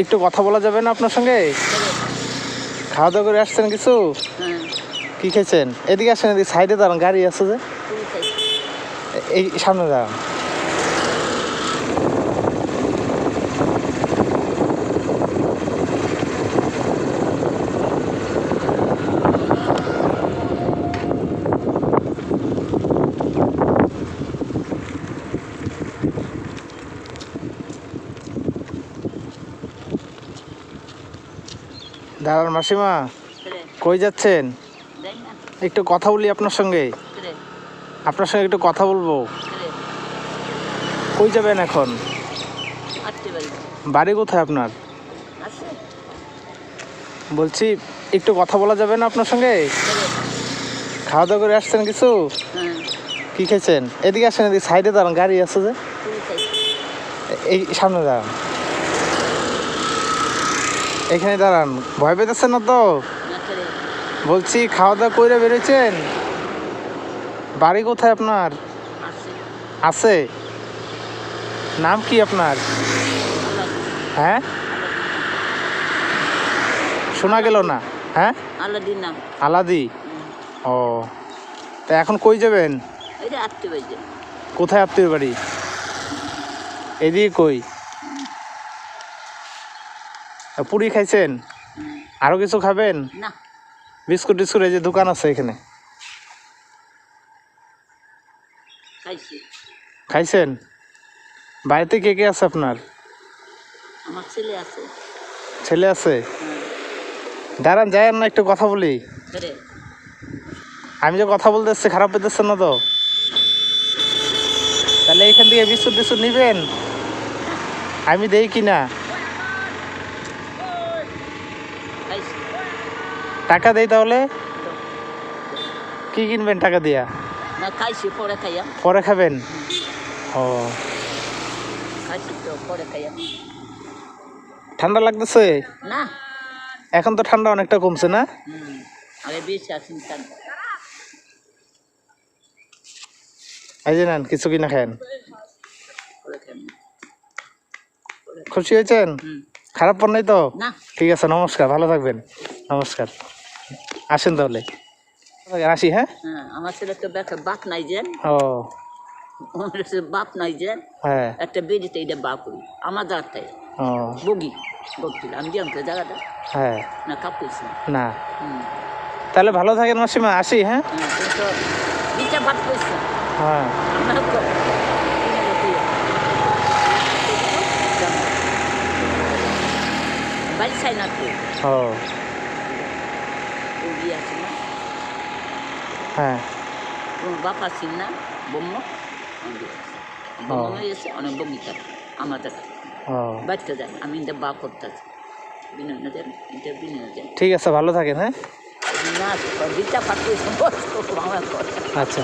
একটু কথা বলা যাবে না আপনার সঙ্গে? খাওয়া দাওয়া করে আসছেন কিছু? কি খেয়েছেন? এদিকে আসেন, এদিকে সাইডে দাঁড়ান, গাড়ি আছে যে, এই সামনে দাঁড়ান। দাঁড়ান মাসিমা, কই যাচ্ছেন? একটু কথা বলি আপনার সঙ্গে। আপনার সঙ্গে একটু কথা বলবো। কই যাবেন এখন? বাড়ি কোথায় আপনার? বলছি একটু কথা বলা যাবে না আপনার সঙ্গে? খাওয়া দাওয়া করে আসছেন কিছু? কি খেয়েছেন? এদিকে আসেন, এদিকে সাইডে দাঁড়ান, গাড়ি আছে যে, এই সামনে দাঁড়ান। এখানে দাঁড়ান, ভয় পেতেছেন না তো? বলছি খাওয়া দাওয়া করে বেরোচ্ছেন? বাড়ি কোথায় আপনার? আছে? নাম কি আপনার? হ্যাঁ, শোনা গেল না। হ্যাঁ, আলাদি। ও, তা এখন কই যাবেন? কোথায় আত্মীয় বাড়ি? এদিকে কই? পুরি খাইছেন? আরো কিছু খাবেন? বিস্কুট টিস্কুট, এই যে দোকান আছে এখানে। খাইছেন? বাড়িতে কে কে আছে আপনার? ছেলে আছে? দাঁড়ান, যায় না, একটু কথা বলি। আমি যে কথা বলতে এসছি, খারাপ পেতেছেন না তো? তাহলে এখান থেকে বিস্কুট টিস্কুট নিবেন? আমি দেই কিনা? টাকা দেই তাহলে? কি কিনবেন টাকা দিয়া? পরে খাবেন? ও, ঠান্ডা লাগতেছে? এখন তো ঠান্ডা অনেকটা কমছে না? এই যে নেন, কিছু কিনা খান। খুশি হয়েছেন? খারাপ পর নাই তো? ঠিক আছে, নমস্কার, ভালো থাকবেন। নমস্কার, আসেন তাহলে। আসি। হ্যাঁ, আমার ছেলে তো বাপ নাই যে। ও, বাপ নাই যে, হ্যাঁ, একটা বেরিতে এটা বাপ হই আমার জায়গাটাই বগি বকছিল। আমি জানতো জায়গাটা। হ্যাঁ, না কাপড়ছি না। তাহলে ভালো থাকেন মাসিমা, আসি। হ্যাঁ, বিটা ভাত করছি। হ্যাঁ, বাড়ি চাই না তো। ও, বগি আছে না, হ্যাঁ, বাপ আছি না, বোম্ম বোম্ম এসে অনেক বগি থাকে আমাদের বাচ্চা যায়। আমি এটা বাপ করতে আছি বিনয় না যান, এটা বিনয় না যান। ঠিক আছে, ভালো থাকেন। হ্যাঁ, না বিটা ভাত করছি। আচ্ছা।